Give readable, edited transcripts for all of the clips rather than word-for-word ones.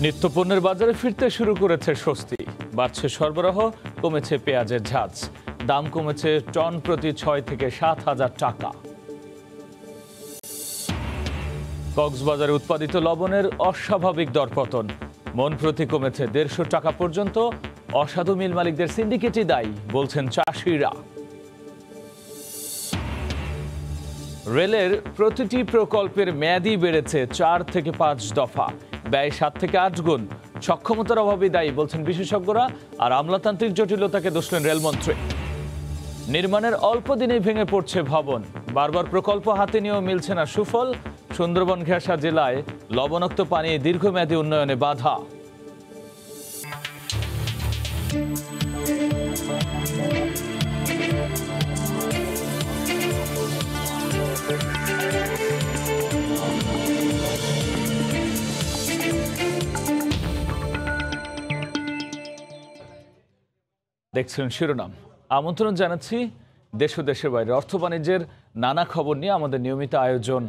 নিত্যপণ্যের বাজারে ফিরতে শুরু করেছে স্বস্তি, বাড়ছে সরবরাহ, কমেছে পেঁয়াজের ঝাঁজ, দাম কমেছে টন প্রতি ৬ থেকে ৭,০০০ টাকা। কক্সবাজারে উৎপাদিত লবণের অস্বাভাবিক দরপতন, মন প্রতি কমেছে ১৫০ টাকা পর্যন্ত। অসাধু মিল মালিকদের সিন্ডিকেটই দায়ী বলছেন চাষিরা। রেলের প্রতিটি প্রকল্পের মেয়াদই বেড়েছে ৪ থেকে ৫ দফা, ব্যয় ৭ থেকে ৮ গুণ। সক্ষমতার অভাবে দায়ী বলছেন বিশেষজ্ঞরা, আর আমলাতান্ত্রিক জটিলতাকে দোষলেন রেলমন্ত্রী। নির্মাণের অল্প দিনেই ভেঙে পড়ছে ভবন, বারবার প্রকল্প হাতে নিয়েও মিলছে না সুফল। সুন্দরবন ঘেঁষা জেলায় লবণাক্ত পানি দীর্ঘমেয়াদী উন্নয়নে বাধা। দেখছিলেন শিরোনাম। আমন্ত্রণ জানাচ্ছি দেশ ও দেশের বাইরে অর্থ বাণিজ্যের নানা খবর নিয়ে আমাদের নিয়মিত আয়োজন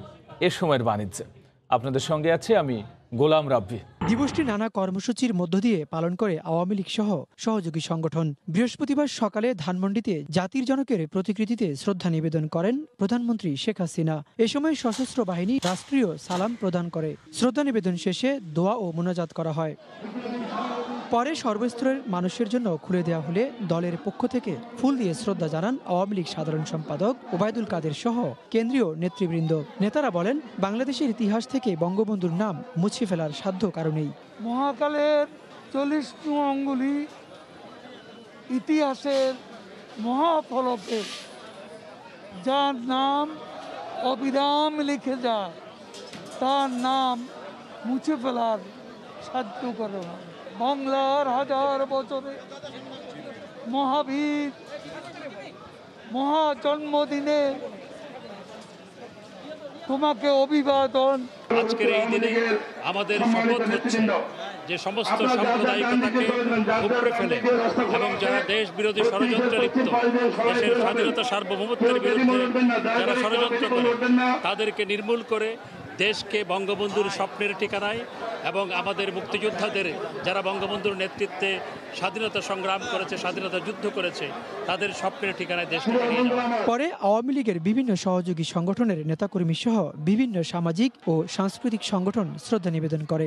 এ সময়ের বাণিজ্যে। আপনাদের সঙ্গে আছি আমি গোলাম রাব্বি। দিবসটি নানা কর্মসূচির মধ্য দিয়ে পালন করে আওয়ামী লীগ সহ সহযোগী সংগঠন। বৃহস্পতিবার সকালে ধানমন্ডিতে জাতির জনকের প্রতিকৃতিতে শ্রদ্ধা নিবেদন করেন প্রধানমন্ত্রী শেখ হাসিনা। এ সময় সশস্ত্র বাহিনী রাষ্ট্রীয় সালাম প্রদান করে। শ্রদ্ধা নিবেদন শেষে দোয়া ও মোনাজাত করা হয়। পরে সর্বস্তরের মানুষের জন্য খুলে দেওয়া হলে দলের পক্ষ থেকে ফুল দিয়ে শ্রদ্ধা জানান আওয়ামী লীগ সাধারণ সম্পাদক ওবায়দুল কাদের সহ কেন্দ্রীয় নেতৃবৃন্দ। নেতারা বলেন, বাংলাদেশের ইতিহাস থেকে বঙ্গবন্ধুর নাম মুছে ফেলার সাধ্য কারণেই। মহাকালের ৪০তম অঙ্গুলি ইতিহাসের মহাফলকে যার নাম অবিরাম লিখে যায়, তার নাম মুছে ফেলার সাধ্য করে না। বাংলার হাজার বছরে মহাবীর মহা জন্মদিনে তোমাকে অভিবাদন। আজকের এই দিনে আমাদের শপথ হচ্ছে যে সমস্ত সাম্প্রদায়িকতাকে উপড়ে ফেলে এবং যারা দেশ বিরোধী ষড়যন্ত্রে লিপ্ত, দেশের স্বাধীনতা সার্বভৌমত্বের বিরুদ্ধে যারা ষড়যন্ত্র করে, তাদেরকে নির্মূল করে দেশকে বঙ্গবন্ধুর স্বপ্নের ঠিকানায় এবং আমাদের মুক্তিযোদ্ধাদের যারা বঙ্গবন্ধুর নেতৃত্বে স্বাধীনতা সংগ্রাম করেছে, স্বাধীনতা যুদ্ধ করেছে, তাদের স্বপ্নের ঠিকানায় দেশকে নিয়ে যাওয়া। পরে আওয়ামী লীগের বিভিন্ন সহযোগী সংগঠনের নেতাকর্মী সহ বিভিন্ন সামাজিক ও সাংস্কৃতিক সংগঠন শ্রদ্ধা নিবেদন করে।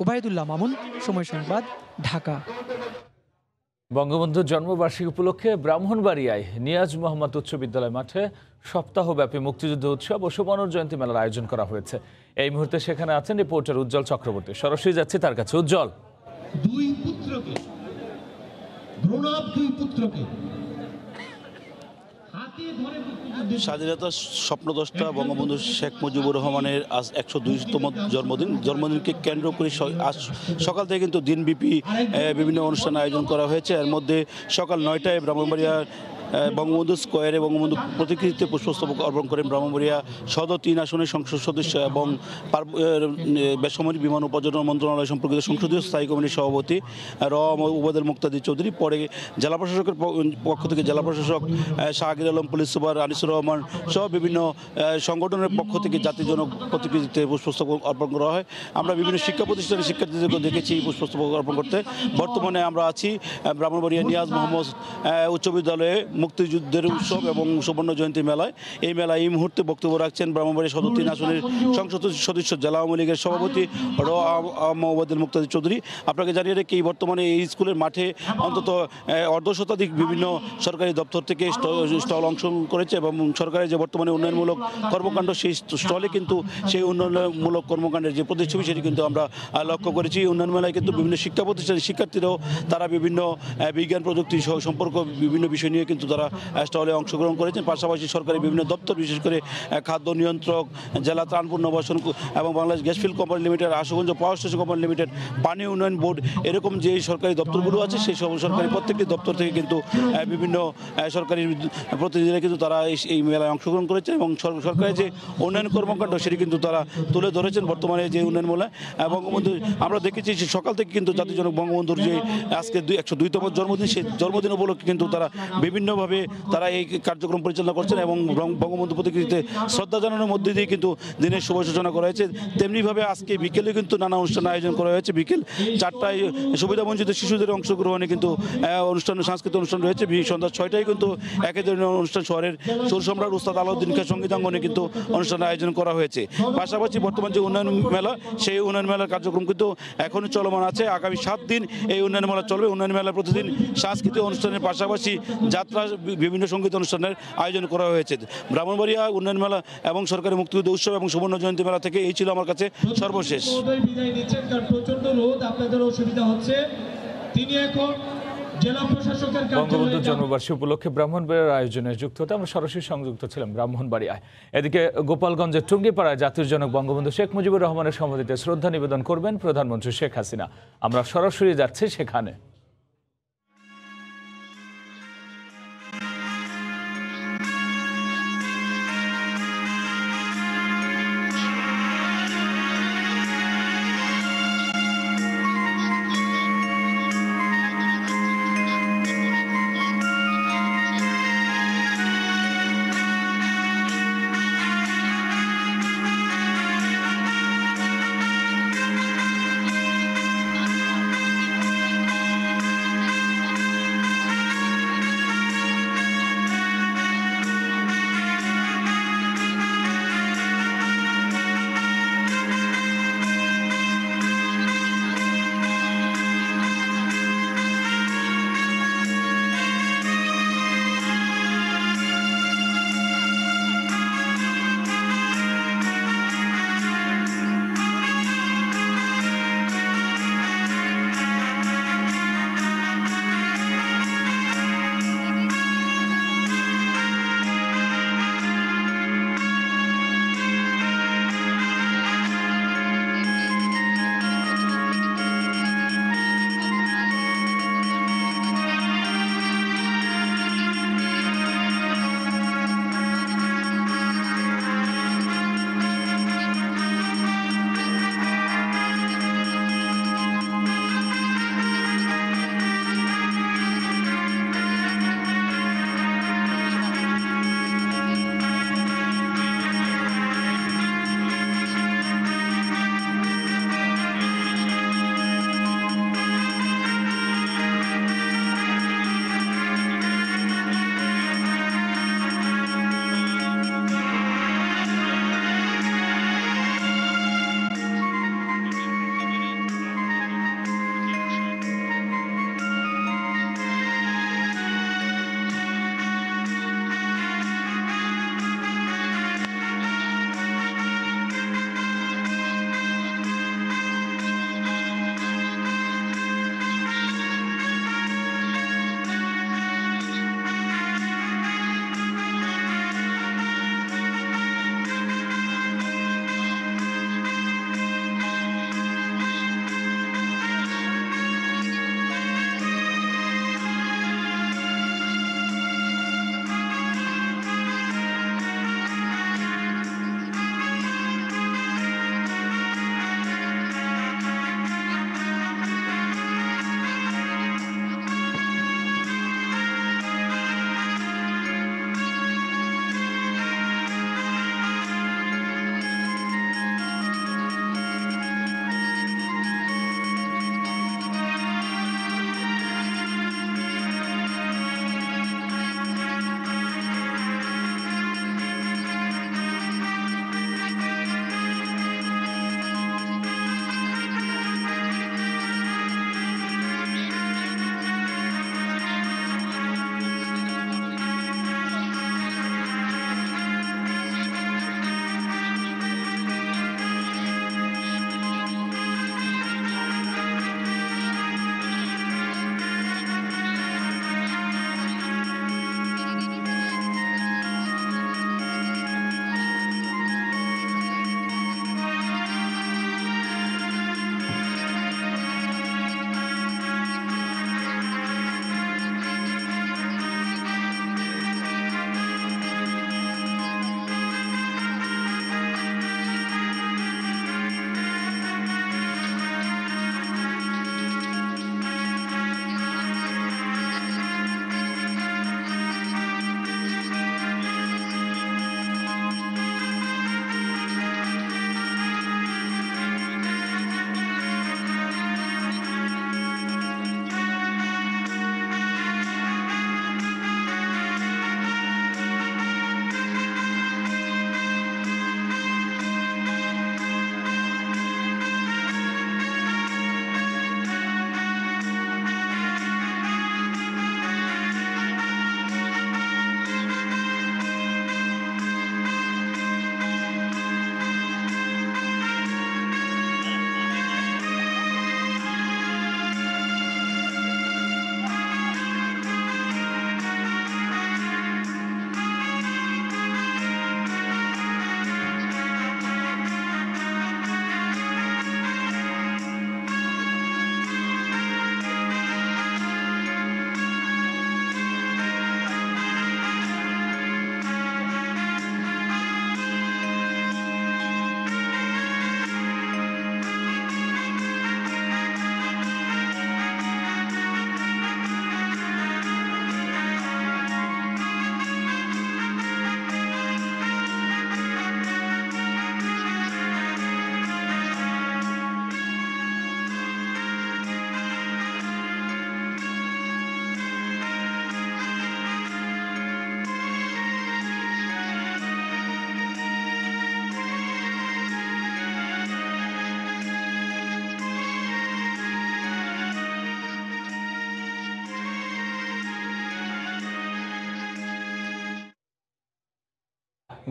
ওবায়দুল্লাহ মামুন, সময় সংবাদ, ঢাকা। বঙ্গবন্ধুর জন্মবার্ষিকী উপলক্ষে ব্রাহ্মণবাড়িয়ায় নিয়াজ মোহাম্মদ উচ্চ বিদ্যালয় মাঠে সপ্তাহব্যাপী মুক্তিযুদ্ধ উৎসব ও সুবর্ণ জয়ন্তী মেলার আয়োজন করা হয়েছে। এই মুহূর্তে সেখানে আছেন রিপোর্টার উজ্জ্বল চক্রবর্তী। সরাসরি যাচ্ছে তার কাছে। উজ্জ্বল, দুই পুত্রকে স্বাধীনতার স্বপ্নদ্রষ্টা বঙ্গবন্ধু শেখ মুজিবুর রহমানের আজ ১০২তম জন্মদিনকে কেন্দ্র করে আজ সকাল থেকে কিন্তু দিনব্যাপী বিভিন্ন অনুষ্ঠান আয়োজন করা হয়েছে। এর মধ্যে সকাল ৯টায় ব্রাহ্মণবাড়িয়ার বঙ্গবন্ধু স্কোয়ারে বঙ্গবন্ধু প্রতিকৃতিতে পুষ্পস্তবক অর্পণ করেন ব্রাহ্মণবাড়িয়া সদর ৩ আসনের সংসদ সদস্য এবং বেসামরিক বিমান ও পর্যটন মন্ত্রণালয় সম্পর্কিত সংসদীয় স্থায়ী কমিটির সভাপতি ওবায়দুল মুক্তাদি চৌধুরী। পরে জেলা প্রশাসকের পক্ষ থেকে জেলা প্রশাসক শাহগির আলম, পুলিশ সুপার আনিসুর রহমান সহ বিভিন্ন সংগঠনের পক্ষ থেকে জাতির জনক প্রতিকৃতিতে পুষ্পস্তবক অর্পণ করা হয়। আমরা বিভিন্ন শিক্ষা প্রতিষ্ঠানের শিক্ষার্থীদেরকে দেখেছি পুষ্পস্তবক অর্পণ করতে। বর্তমানে আমরা আছি ব্রাহ্মণবাড়িয়া নিয়াজ মোহাম্মদ উচ্চ বিদ্যালয়ে মুক্তিযুদ্ধের উৎসব এবং সুবর্ণ জয়ন্তী মেলায়। এই মেলায় এই মুহূর্তে বক্তব্য রাখছেন ব্রাহ্মণবাড়িয়া সদর ৩ আসনের সংসদ সদস্য জেলা আওয়ামী লীগের সভাপতি ওবায়দুল মুক্তাদি চৌধুরী। আপনাকে জানিয়ে রেখে বর্তমানে এই স্কুলের মাঠে অন্তত অর্ধশতাধিক বিভিন্ন সরকারি দপ্তর থেকে স্টল অংশগ্রহণ করেছে এবং সরকারের যে বর্তমানে উন্নয়নমূলক কর্মকাণ্ড সেই স্টলে কিন্তু সেই উন্নয়নমূলক কর্মকাণ্ডের যে প্রতিচ্ছবি সেটি কিন্তু আমরা লক্ষ্য করেছি। উন্নয়ন মেলায় কিন্তু বিভিন্ন শিক্ষা প্রতিষ্ঠানের শিক্ষার্থীরাও তারা বিভিন্ন বিজ্ঞান প্রযুক্তি সহ সম্পর্ক বিভিন্ন বিষয় নিয়ে কিন্তু তারা স্টলে অংশগ্রহণ করেছেন। পাশাপাশি সরকারি বিভিন্ন দপ্তর, বিশেষ করে খাদ্য নিয়ন্ত্রক, জেলা ত্রাণ পুনর্বাসন এবং Bangladesh gas field company limited, Ashuganj power station company limited, পানি উন্নয়ন বোর্ড, এরকম যে সরকারি দপ্তরগুলো আছে সেই সব সরকারি প্রত্যেকটি দপ্তর থেকে কিন্তু বিভিন্ন সরকারি প্রতিনিধিরা কিন্তু তারা এই মেলায় অংশগ্রহণ করেছে এবং সরকারের যে উন্নয়ন কর্মকাণ্ড সেটি কিন্তু তারা তুলে ধরেছেন। বর্তমানে যে উন্নয়ন মেলায় বঙ্গবন্ধু আমরা দেখেছি সকাল থেকে কিন্তু জাতির জনক বঙ্গবন্ধুর যে আজকে ১০২তম জন্মদিন, সেই জন্মদিন উপলক্ষে কিন্তু তারা বিভিন্ন সুন্দরভাবে তারা এই কার্যক্রম পরিচালনা করছেন এবং বঙ্গবন্ধু প্রতিকৃতিতে শ্রদ্ধা জানানোর মধ্যে দিয়ে কিন্তু দিনের শুভ সূচনা করা হয়েছে। তেমনিভাবে আজকে বিকেলে কিন্তু নানা অনুষ্ঠান আয়োজন করা হয়েছে। বিকেল 4টায় সুবিধাবঞ্চিত শিশুদের অংশগ্রহণে কিন্তু সাংস্কৃতিক অনুষ্ঠান রয়েছে। সন্ধ্যা 6টায় কিন্তু একই ধরনের অনুষ্ঠান শহরের সুর সম্রাট উস্তাদ আলাউদ্দিন খাঁ সঙ্গীতাঙ্গনে কিন্তু অনুষ্ঠান আয়োজন করা হয়েছে। পাশাপাশি বর্তমান যে উন্নয়ন মেলা, সেই উন্নয়ন মেলার কার্যক্রম কিন্তু এখনও চলমান আছে। আগামী 7 দিন এই উন্নয়ন মেলা চলবে। উন্নয়ন মেলা প্রতিদিন সাংস্কৃতিক অনুষ্ঠানের পাশাপাশি যাত্রা, বিভিন্ন সঙ্গীত অনুষ্ঠানের আয়োজন করা হয়েছে। ব্রাহ্মণবাড়িয়া উন্নয়ন মেলা এবং সরকারি মুক্তিযুদ্ধ উৎসব এবং সুবর্ণ জয়ন্তী মেলা থেকে এই ছিল আমার কাছে সর্বশেষ। প্রচন্ড রোদ, আপনাদের অসুবিধা হচ্ছে। তিনি এখন জেলা প্রশাসকের বঙ্গবন্ধু জন্মবার্ষিকী উপলক্ষে ব্রাহ্মণবাড়িয়ার আয়োজনে যুক্ত হতে আমরা সরাসরি সংযুক্ত ছিলাম ব্রাহ্মণবাড়িয়ায়। এদিকে গোপালগঞ্জের টুঙ্গিপাড়ায় জাতির জনক বঙ্গবন্ধু শেখ মুজিবুর রহমানের সমাধিতে শ্রদ্ধা নিবেদন করবেন প্রধানমন্ত্রী শেখ হাসিনা। আমরা সরাসরি যাচ্ছি সেখানে।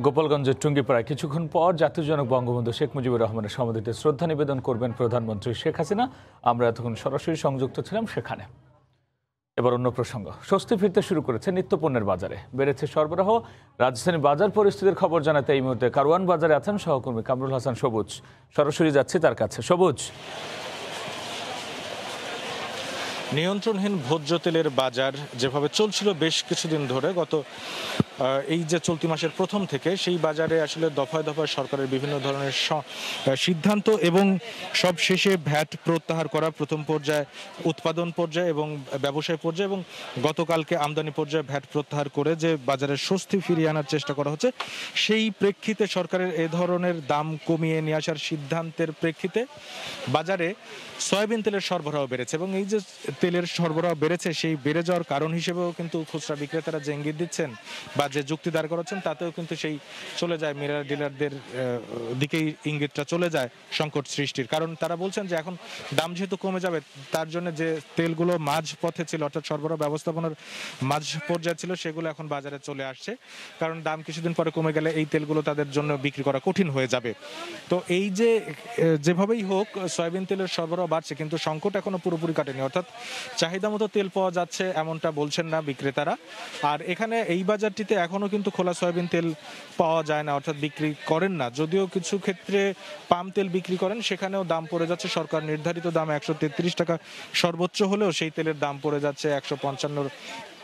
গোপালগঞ্জের টুঙ্গিপাড়ায় কিছুক্ষণ পর জাতির জনক বঙ্গবন্ধু শেখ মুজিবুর রহমানের সমাধিতে শ্রদ্ধা নিবেদন করবেন প্রধানমন্ত্রী শেখ হাসিনা। আমরা এতক্ষণ সরাসরি সংযুক্ত ছিলাম সেখানে। এবার অন্য প্রসঙ্গ, স্বস্তি ফিরতে শুরু করেছে নিত্যপণ্যের বাজারে, বেড়েছে সরবরাহ। রাজধানী বাজার পরিস্থিতির খবর জানাতে এই মুহূর্তে কারওয়ান বাজারে আছেন সহকর্মী কামরুল হাসান সবুজ। সরাসরি যাচ্ছি তার কাছে। সবুজ, নিয়ন্ত্রণহীন ভোজ্য তেলের বাজার যেভাবে চলছিল বেশ কিছুদিন ধরে, গত এই যে চলতি মাসের প্রথম থেকে, সেই বাজারে আসলে দফায় দফায় সরকারের বিভিন্ন ধরনের সিদ্ধান্ত এবং সব শেষে ভ্যাট প্রত্যাহার করা, প্রথম পর্যায়ে উৎপাদন পর্যায়ে এবং ব্যবসায় পর্যায়ে এবং গতকালকে আমদানি পর্যায়ে ভ্যাট প্রত্যাহার করে যে বাজারের স্বস্তি ফিরিয়ে আনার চেষ্টা করা হচ্ছে, সেই প্রেক্ষিতে সরকারের এ ধরনের দাম কমিয়ে নিয়ে আসার সিদ্ধান্তের প্রেক্ষিতে বাজারে সয়াবিন তেলের সরবরাহ বেড়েছে। এবং এই যে তেলের সরবরাহ বেড়েছে, সেই বেড়ে যাওয়ার কারণ হিসেবেও কিন্তু খুচরা বিক্রেতারা যে ইঙ্গিত দিচ্ছেন বা যে যুক্তি দাঁড় করাচ্ছেন, তাতেও কিন্তু সেই চলে যায় মিরার ডিলারদের দিকেই ইঙ্গিতটা চলে যায় সংকট সৃষ্টির। কারণ তারা বলছেন যে এখন দাম যেহেতু কমে যাবে, তার জন্য যে তেলগুলো মাঝ পথে ছিল, অর্থাৎ সরবরাহ ব্যবস্থাপনার মাঝ পর্যায়ে ছিল, সেগুলো এখন বাজারে চলে আসছে। কারণ দাম কিছুদিন পরে কমে গেলে এই তেলগুলো তাদের জন্য বিক্রি করা কঠিন হয়ে যাবে। তো এই যে যেভাবেই হোক সয়াবিন তেলের সরবরাহ বাড়ছে, কিন্তু সংকট এখনো পুরোপুরি কাটেনি, অর্থাৎ চাহিদা মতো তেল পাওয়া যাচ্ছে এমনটা বলছেন না বিক্রেতারা। আর এখানে এই বাজারটিতে এখনো কিন্তু খোলা সয়াবিন তেল পাওয়া যায় না, অর্থাৎ বিক্রি করেন না। যদিও কিছু ক্ষেত্রে পাম তেল বিক্রি করেন, সেখানেও দাম পড়ে যাচ্ছে সরকার নির্ধারিত দাম 133 টাকা সর্বোচ্চ হলেও সেই তেলের দাম পড়ে যাচ্ছে 155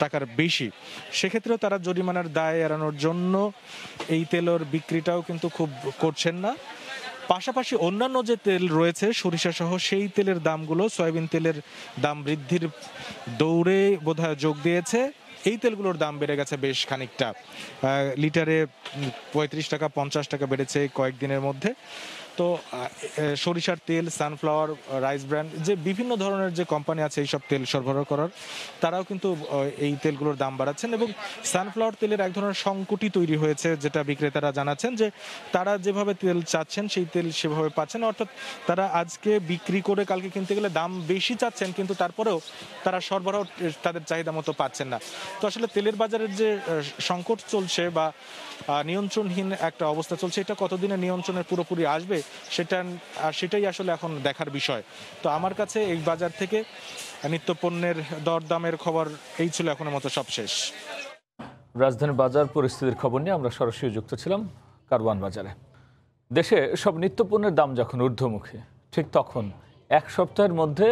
টাকার বেশি। সেক্ষেত্রেও তারা জরিমানার দায় এড়ানোর জন্য এই তেলের বিক্রিটাও কিন্তু খুব করছেন না। পাশাপাশি অন্যান্য যে তেল রয়েছে সরিষা সহ, সেই তেলের দামগুলো সয়াবিন তেলের দাম বৃদ্ধির দৌড়ে বোধহয় যোগ দিয়েছে। এই তেলগুলোর দাম বেড়ে গেছে বেশ খানিকটা, লিটারে 35 টাকা 50 টাকা বেড়েছে কয়েকদিনের মধ্যে। তো সরিষার তেল, সানফ্লাওয়ার, রাইস ব্র্যান্ড, যে বিভিন্ন ধরনের যে কোম্পানি আছে এইসব তেল সরবরাহ করার, তারাও কিন্তু এই তেলগুলোর দাম বাড়াচ্ছেন। এবং সানফ্লাওয়ার তেলের এক ধরনের সংকটই তৈরি হয়েছে, যেটা বিক্রেতারা জানাচ্ছেন যে তারা যেভাবে তেল চাচ্ছেন সেই তেল সেভাবে পাচ্ছেন। অর্থাৎ তারা আজকে বিক্রি করে কালকে কিনতে গেলে দাম বেশি চাচ্ছেন, কিন্তু তারপরেও তারা সরবরাহ তাদের চাহিদা মতো পাচ্ছেন না। তো আসলে তেলের বাজারের যে সংকট চলছে বা নিয়ন্ত্রণহীন একটা অবস্থা চলছে, এটা কতদিনে নিয়ন্ত্রণের পুরোপুরি আসবে সেটাই আসলে এখন দেখার বিষয়। তো আমার কাছে এই বাজার থেকে নিত্যপণ্যের দরদামের খবর এই ছিল এখনের মতো সবশেষ। রাজধানীর বাজার পরিস্থিতির খবর নিয়ে আমরা সরাসরি যুক্ত ছিলাম কারওয়ান বাজারে। দেশে সব নিত্যপণ্যের দাম যখন ঊর্ধ্বমুখী, ঠিক তখন এক সপ্তাহের মধ্যে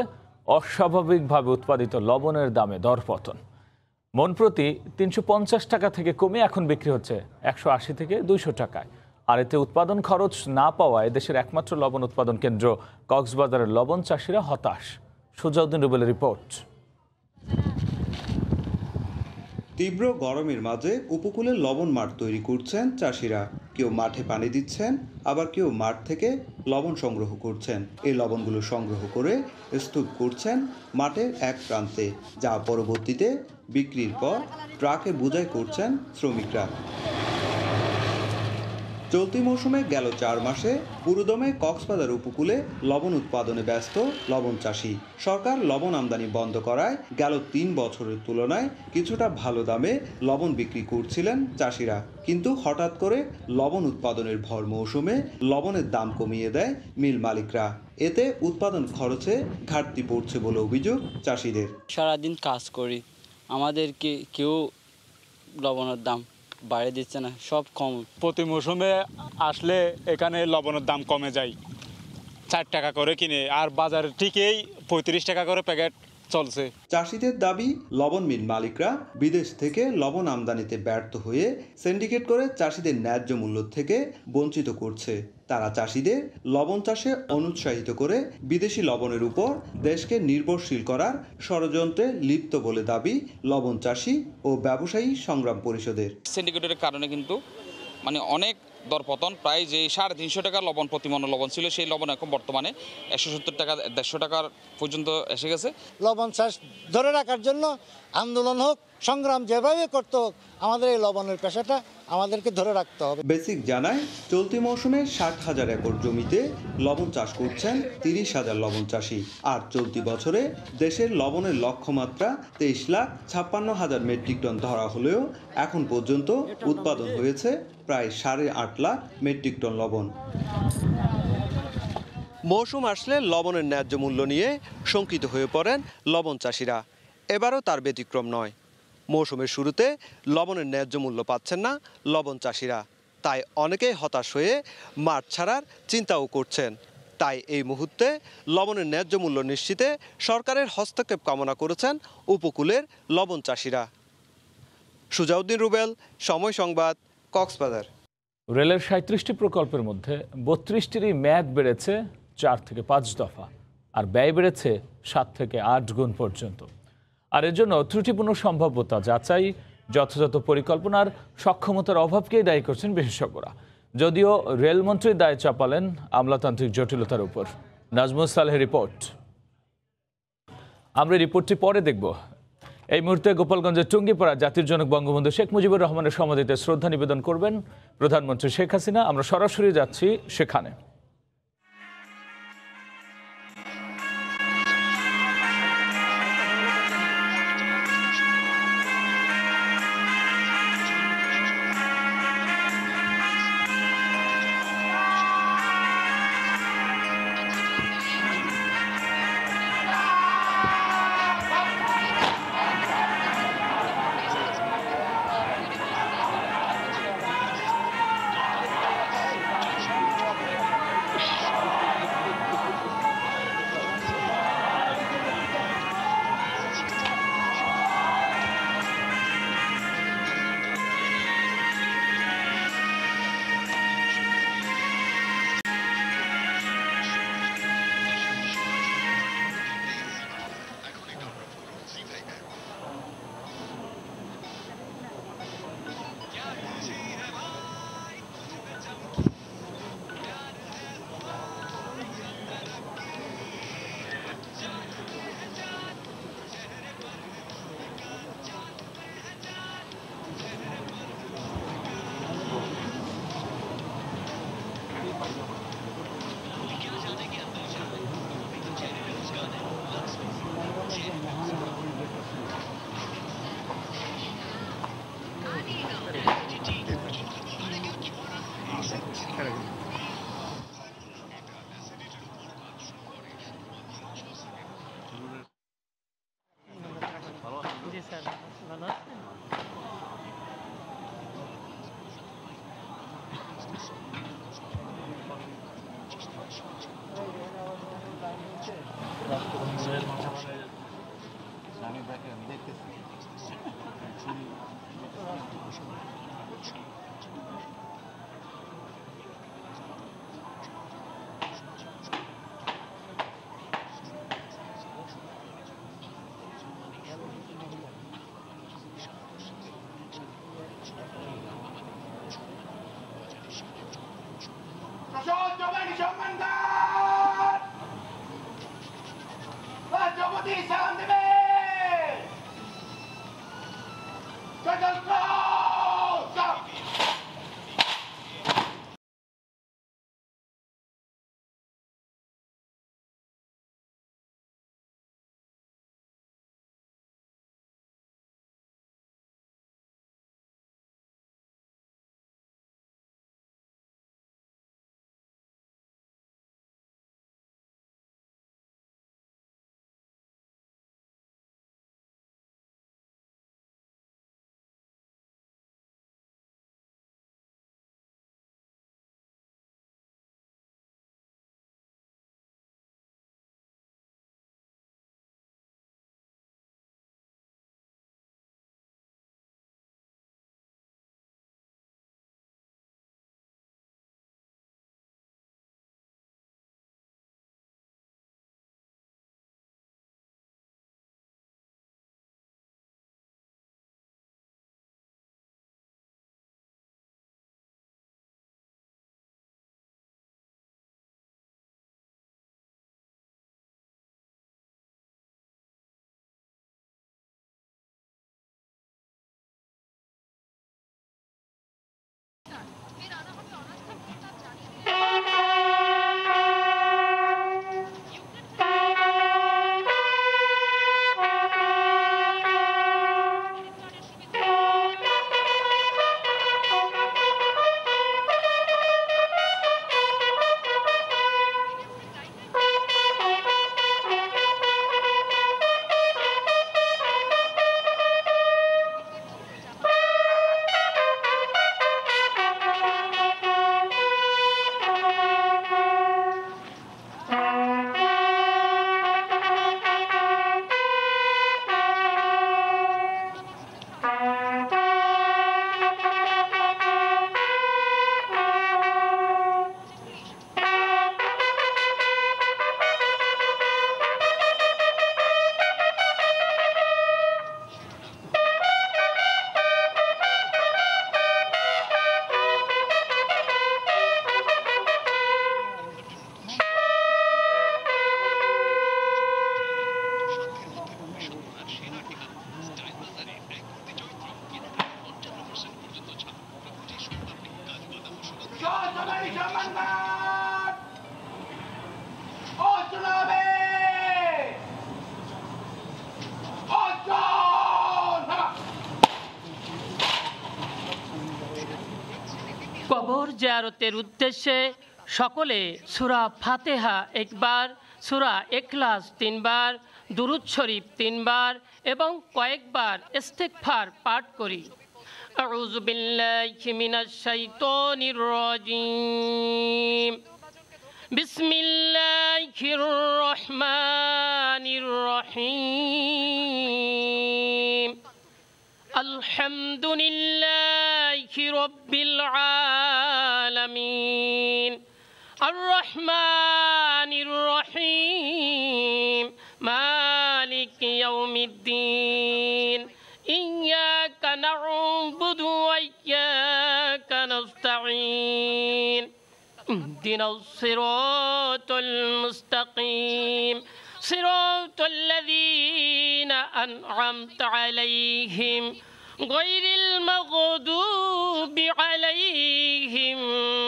অস্বাভাবিকভাবে উৎপাদিত লবণের দামে দরপতন। মন প্রতি 350 টাকা থেকে কমে এখন বিক্রি হচ্ছে 180 থেকে 200 টাকায়। আর এতে উৎপাদন খরচ না পাওয়ায় দেশের একমাত্র লবণ উৎপাদন কেন্দ্র কক্সবাজারের লবণ চাষিরা হতাশ। সুজাউদ্দিন রুবেলের রিপোর্ট। তীব্র গরমের মাঝে উপকূলে লবণ মাঠ তৈরি করছেন চাষিরা। কেউ মাঠে পানি দিচ্ছেন, আবার কেউ মাঠ থেকে লবণ সংগ্রহ করছেন। এই লবণগুলো সংগ্রহ করে স্তূপ করছেন মাঠের এক প্রান্তে, যা পরবর্তীতে বিক্রির পর ট্রাকে বোঝাই করছেন শ্রমিকরা। চলতি মৌসুমে গেল 4 মাসে পুরোদমে কক্সবাজার উপকূলে লবণ উৎপাদনে ব্যস্ত লবণ চাষি। সরকার লবণ আমদানি বন্ধ করায় গেল 3 বছরের তুলনায় কিছুটা ভালো দামে লবণ বিক্রি করছিলেন চাষিরা। কিন্তু হঠাৎ করে লবণ উৎপাদনের ভর মৌসুমে লবণের দাম কমিয়ে দেয় মিল মালিকরা। এতে উৎপাদন খরচে ঘাটতি পড়ছে বলে অভিযোগ চাষিদের। সারাদিন কাজ করি, আমাদেরকে কেউ লবণের দাম বাড়িয়ে দিচ্ছে না, সব কম। প্রতি মৌসুমে আসলে এখানে লবণের দাম কমে যায়, 4 টাকা করে কিনে, আর বাজারে ঠিকই 35 টাকা করে প্যাকেট চলছে। চাষিদের দাবি, লবণ মিল মালিকরা বিদেশ থেকে লবণ আমদানিতে ব্যর্থ হয়ে সিন্ডিকেট করে চাষিদের ন্যায্য মূল্য থেকে বঞ্চিত করছে। তারা চাষিদের লবণ চাষে অনুৎসাহিত করে বিদেশি লবণের উপর দেশকে নির্ভরশীল করার ষড়যন্ত্রে লিপ্ত বলে দাবি লবণ চাষি ও ব্যবসায়ী সংগ্রাম পরিষদের। সিন্ডিকেটের কারণে কিন্তু অনেক দরপতন, প্রায় যে 350 টাকা লবণ প্রতিমন লবণ ছিল, সেই লবণ এখন বর্তমানে 170 টাকা 150 টাকার পর্যন্ত এসে গেছে। লবণ চাষ ধরে রাখার জন্য আন্দোলন হোক, সংগ্রাম যেভাবে করতে হোক আমাদের এই লবণের পেশাটা আমাদেরকে ধরে রাখতে হবে। বেসিক জানায় চলতি মৌসুমে 60,000 একর জমিতে লবণ চাষ করছেন 30,000 লবণ চাষি। আর চলতি বছরে দেশের লবণের লক্ষ্যমাত্রা 23,56,000 মেট্রিক টন ধরা হলেও এখন পর্যন্ত উৎপাদন হয়েছে প্রায় 8.5 লাখ মেট্রিক টন লবণ। মৌসুম আসলে লবণের ন্যায্য মূল্য নিয়ে শঙ্কিত হয়ে পড়েন লবণ চাষিরা। এবারও তার ব্যতিক্রম নয়। মৌসুমের শুরুতে লবণের ন্যায্য মূল্য পাচ্ছেন না লবণ চাষিরা, তাই অনেকেই হতাশ হয়ে মাঠ ছাড়ার চিন্তাও করছেন। তাই এই মুহূর্তে লবণের ন্যায্য মূল্য নিশ্চিতে সরকারের হস্তক্ষেপ কামনা করেছেন উপকূলের লবণ চাষিরা। সুজাউদ্দিন রুবেল, সময় সংবাদ, কক্সবাজার। রেলের 37টি প্রকল্পের মধ্যে 32টিরই মেয়াদ বেড়েছে 4 থেকে 5 দফা, আর ব্যয় বেড়েছে 7 থেকে 8 গুণ পর্যন্ত। আর এর জন্য ত্রুটিপূর্ণ সম্ভাব্যতা যাচাই, যথাযথ পরিকল্পনার সক্ষমতার অভাবকেই দায়ী করছেন বিশেষজ্ঞরা। যদিও রেলমন্ত্রীর দায় চাপালেন আমলাতান্ত্রিক জটিলতার উপর। নাজমুস সালেহের রিপোর্ট। আমরা রিপোর্টটি পরে দেখব। এই মুহূর্তে গোপালগঞ্জের টুঙ্গিপাড়া জাতির জনক বঙ্গবন্ধু শেখ মুজিবুর রহমানের সমাধিতে শ্রদ্ধা নিবেদন করবেন প্রধানমন্ত্রী শেখ হাসিনা। আমরা সরাসরি যাচ্ছি সেখানে। জগদীশ সালাম দেবে। কবর জিয়ারতের উদ্দেশ্যে সকলে সূরা ফাতিহা একবার, সূরা ইখলাস 3 বার, দুরূদ শরীফ 3 বার এবং কয়েকবার ইস্তিগফার পাঠ করি। আউযু বিল্লাহি মিনাশ শাইতানির রাজীম। বিসমিল্লাহির রহমানির রহিম। আলহামদুলিল্লাহি রাব্বিল আলামিন। আর রহমানির রহিম। মালিকি ইয়াউমিদ্দিন। ইয়্যাকা না'বুদু ওয়া ইয়্যাকা নাস্তাঈন। ইহদিনাস সিরাতাল মুস্তাকিম। সিরাতাল লাযীনা আন'আমতা আলাইহিম গায়রিল মাগদুবি আলাইহিম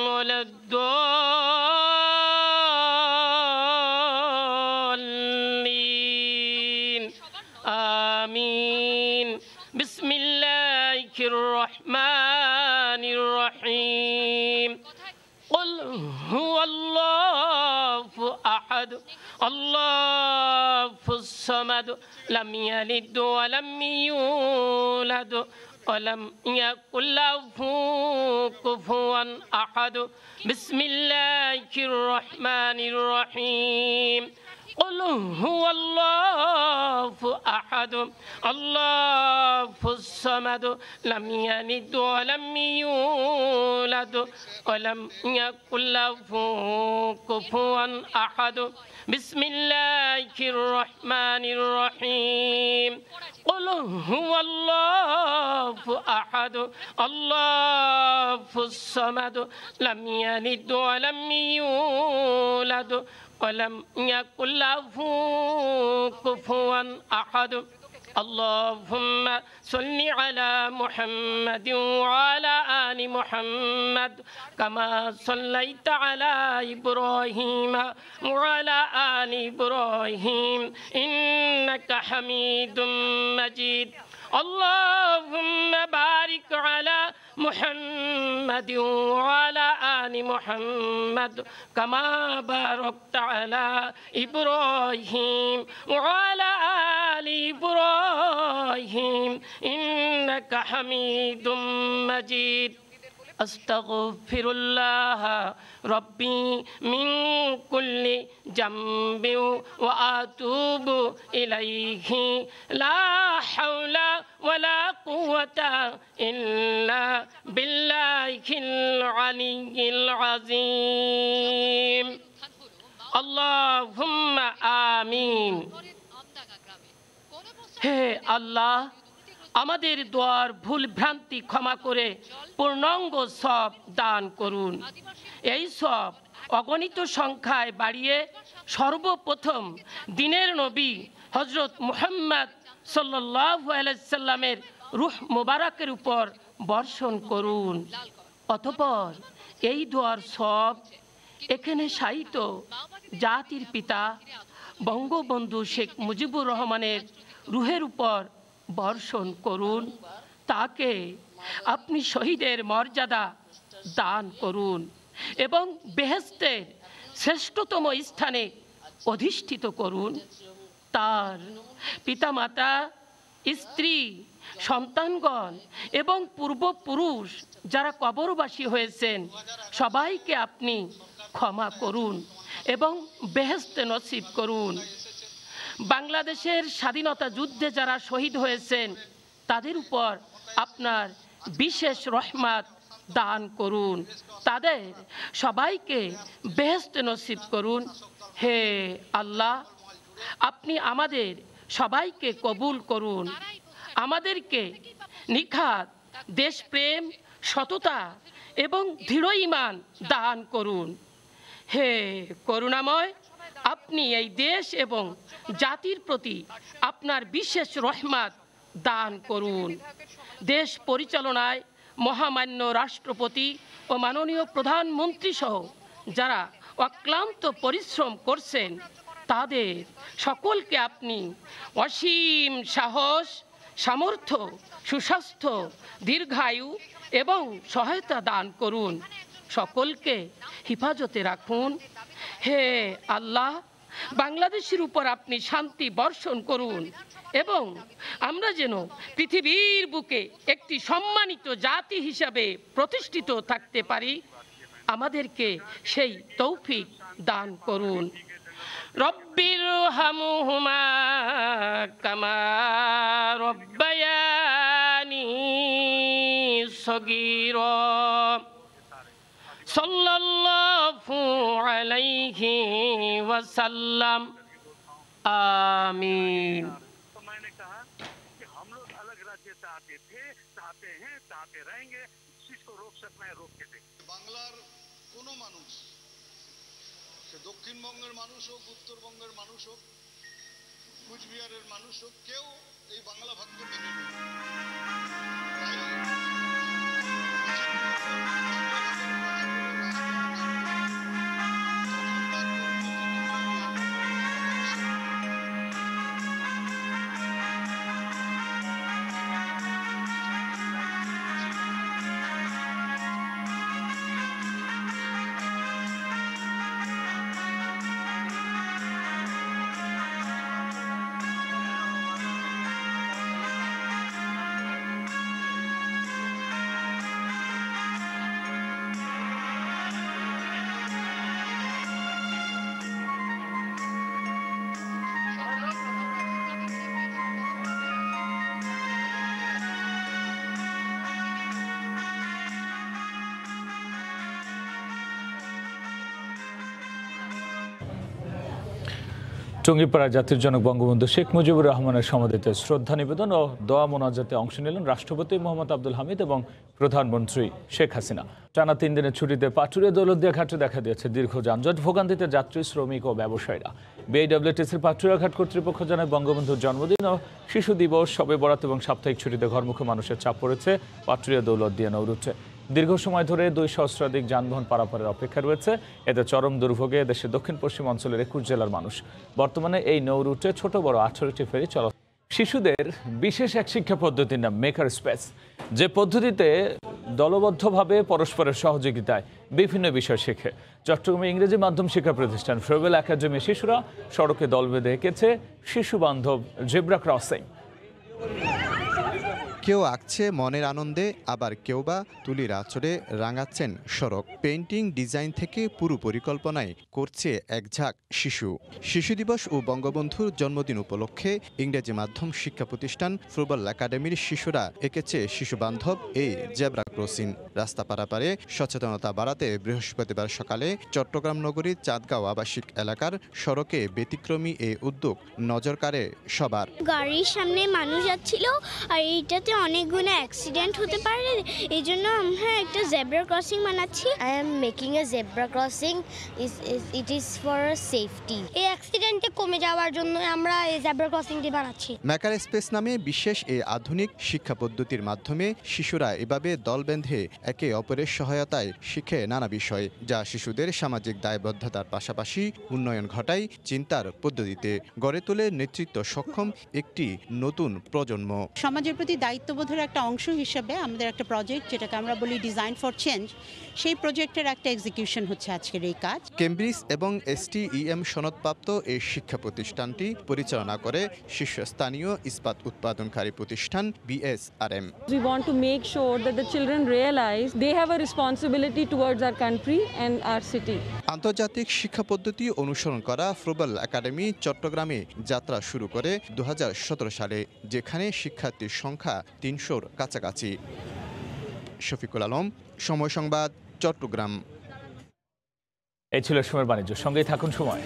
ওয়ালাদ-দাল্লিন। আমিন। বিসমিল্লাহির রহমানির রহিম। قل هو الله أحد الله الصمد لم يلد ولم يولد ولم يكن له كفوا أحد بسم الله الرحمن الرحيم قل هو الله أحد الله الصمد لم يلد ولم يولد ولم يكن له كفوا أحد بسم الله الرحمن الرحيم قل هو الله أحد الله الصمد لم يلد ولم يولد ولم يكن له كفوا أحد اللهم صل على محمد وعلى آل محمد كما صليت على إبراهيم وعلى آل إبراهيم إنك حميد مجيد اللهم بارك على محمد وعلى آل محمد كما باركت على إبراهيم وعلى آل إبراهيم إنك حميد مجيد أستغفر الله ربي من كل ذنب وأتوب إليه لا حول ولا قوة إلا بالله العلي العظيم اللهم آمين হে আল্লাহ আমাদের দোয়ার ভুল ভ্রান্তি ক্ষমা করে পূর্ণাঙ্গ সব দান করুন। এই সব অগণিত সংখ্যায় বাড়িয়ে সর্বপ্রথম দিনের নবী হযরত মুহাম্মদ সাল্লাল্লাহু আলাইহি সাল্লামের রূহ মুবারকের উপর বর্ষণ করুন। অতঃপর এই দোয়ার সব এখানে শায়িত জাতির পিতা বঙ্গবন্ধু শেখ মুজিবুর রহমানের রুহের উপর বর্ষণ করুন। তাকে আপনি শহীদের মর্যাদা দান করুন এবং বেহেশতের শ্রেষ্ঠতম স্থানে অধিষ্ঠিত করুন। তার পিতামাতা, স্ত্রী, সন্তানগণ এবং পূর্বপুরুষ যারা কবরবাসী হয়েছেন সবাইকে আপনি ক্ষমা করুন এবং বেহেশতে নসিব করুন। বাংলাদেশের স্বাধীনতা যুদ্ধে যারা শহীদ হয়েছেন তাদের উপর আপনার বিশেষ রহমত দান করুন, তাদের সবাইকে বেহেশতে নসিব করুন। হে আল্লাহ, আপনি আমাদের সবাইকে কবুল করুন, আমাদেরকে নিখাত দেশপ্রেম, সততা এবং দৃঢ় ঈমান দান করুন। হে করুণাময়, আপনি এই দেশ এবং জাতির প্রতি আপনার বিশেষ রহমত দান করুন। দেশ পরিচালনায় মহামান্য রাষ্ট্রপতি ও মাননীয় প্রধানমন্ত্রী সহ যারা অক্লান্ত পরিশ্রম করছেন তাদের সকলকে আপনি অসীম সাহস, সামর্থ্য, সুস্বাস্থ্য, দীর্ঘায়ু এবং সহায়তা দান করুন। সকলকে হেফাজতে রাখুন। হে আল্লাহ, বাংলাদেশের উপর আপনি শান্তি বর্ষণ করুন এবং আমরা যেন পৃথিবীর বুকে একটি সম্মানিত জাতি হিসাবে প্রতিষ্ঠিত থাকতে পারি, আমাদেরকে সেই তৌফিক দান করুন। রব্বিরহামহুমা কামা রব্বায়ানি সগীরা सल्लल्लाहु अलैहि वसल्लम। आमीन। तो मैंने कहा कि हम लोग अलग राज्य चाहते थे, चाहते हैं, चाहते रहेंगे। जिसको रोक सकना है रोक के देखें। বাংলার কোনো মানুষ, সে দক্ষিণবঙ্গের মানুষ হোক, উত্তরবঙ্গের মানুষ হোক, কুচবিহারের মানুষ হোক, কেউ এই বাংলা ভাগকে মেনে নেবে। টঙ্গীপাড়া জাতির জনক বঙ্গবন্ধু শেখ মুজিবুর রহমানের সমাধিতে শ্রদ্ধা নিবেদন ও দোয়া মোনাজাতে অংশ নিলেন রাষ্ট্রপতি মোহাম্মদ আব্দুল হামিদ এবং প্রধানমন্ত্রী শেখ হাসিনা। টানা 3 দিনের ছুটিতে পাটুরিয়া দৌলতদিয়া ঘাটে দেখা দিয়েছে দীর্ঘ যানজট, ভোগান্তিতে যাত্রী, শ্রমিক ও ব্যবসায়ীরা। বিআইডব্লিউটিসির পাটুরিয়া ঘাট কর্তৃপক্ষ জানায় বঙ্গবন্ধুর জন্মদিন ও শিশু দিবস, শবে বরাত এবং সাপ্তাহিক ছুটিতে ঘরমুখী মানুষের চাপ পড়েছে পাটুরিয়া দৌলতদিয়া নৌরুটে। দীর্ঘ সময় ধরে 2 সহস্রাধিক যানবাহন পারাপারের অপেক্ষা রয়েছে। এতে চরম দুর্ভোগে দেশের দক্ষিণ পশ্চিম অঞ্চলের 21 জেলার মানুষ। বর্তমানে এই নৌ রুটে ছোট বড় 18টি ফেরি চলা। শিশুদের বিশেষ এক শিক্ষা পদ্ধতির নাম মেকার স্পেস, যে পদ্ধতিতে দলবদ্ধভাবে পরস্পরের সহযোগিতায় বিভিন্ন বিষয় শেখে। চট্টগ্রামে ইংরেজি মাধ্যম শিক্ষা প্রতিষ্ঠান ফ্রোবেল একাডেমি শিশুরা সড়কে দল বেঁধে এঁকেছে শিশু বান্ধব জেব্রা ক্রসিং। কেউ আঁকছে মনের আনন্দে, আবার কেউ বা তুলির আঁচড়ে রাঙাচ্ছেন সড়ক। পেইন্টিং, ডিজাইন থেকে পুরো পরিকল্পনায় করছে এক ঝাঁক শিশু। শিশু দিবস ও বঙ্গবন্ধুর জন্মদিন উপলক্ষে ইংরেজি মাধ্যম শিক্ষা প্রতিষ্ঠান ফ্রোবেল একাডেমির শিশুরা এঁকেছে শিশু বান্ধব এই জেব্রা ক্রসিং। রাস্তা পারাপারে সচেতনতা বাড়াতে বৃহস্পতিবার সকালে চট্টগ্রাম নগরীর চাঁদগাঁও আবাসিক এলাকার সড়কে ব্যতিক্রমী এই উদ্যোগ নজর কাড়ে সবার। গাড়ির সামনে মানুষ যাচ্ছিল আর এইটাতে অনেকগুলো অ্যাক্সিডেন্ট হতে পারে, এই জন্য আমরা একটা জেব্রা ক্রসিং বানাচ্ছি। I am making A zebra crossing, it is for safety. এই অ্যাক্সিডেন্টে কমে যাওয়ার জন্য আমরা এই জেব্রা ক্রসিংটি বানাচ্ছি। মেকার স্পেস নামে বিশেষ এই আধুনিক শিক্ষা পদ্ধতির মাধ্যমে শিশুরা এভাবে দল বেঁধে একে অপরের সহায়তায় শিখে নানা বিষয়, যা শিশুদের সামাজিক দায়বদ্ধতার পাশাপাশি উন্নয়ন ঘটায় চিন্তার পদ্ধতিতে, গড়ে তোলে নেতৃত্ব সক্ষম একটি নতুন প্রজন্ম। সমাজের প্রতি দায়িত্ববোধের একটা অংশ হিসেবে আমাদের একটা প্রজেক্ট, যেটাকে আমরা বলি ডিজাইন ফর চেঞ্জ, সেই প্রজেক্টের একটা এক্সিকিউশন হচ্ছে আজকের এই কাজ। কেমব্রিজ এবং STEM সনদপ্রাপ্ত এই শিক্ষা প্রতিষ্ঠানটি পরিচালনা করে শীর্ষস্থানীয় ইস্পাত উৎপাদনকারী প্রতিষ্ঠান BSRM। We want to make sure that the children realize they have a responsibility towards our country and our city. আন্তর্জাতিক শিক্ষা পদ্ধতি অনুসরণ করা ফ্রোবেল একাডেমি চট্টগ্রামে যাত্রা শুরু করে 2017 সালে, যেখানে শিক্ষার্থীর সংখ্যা 300-র কাছাকাছি। শফিকুল আলম, সময় সংবাদ, চট্টগ্রাম। এই ছিল সময়ের বাণিজ্য, সঙ্গেই থাকুন সময়।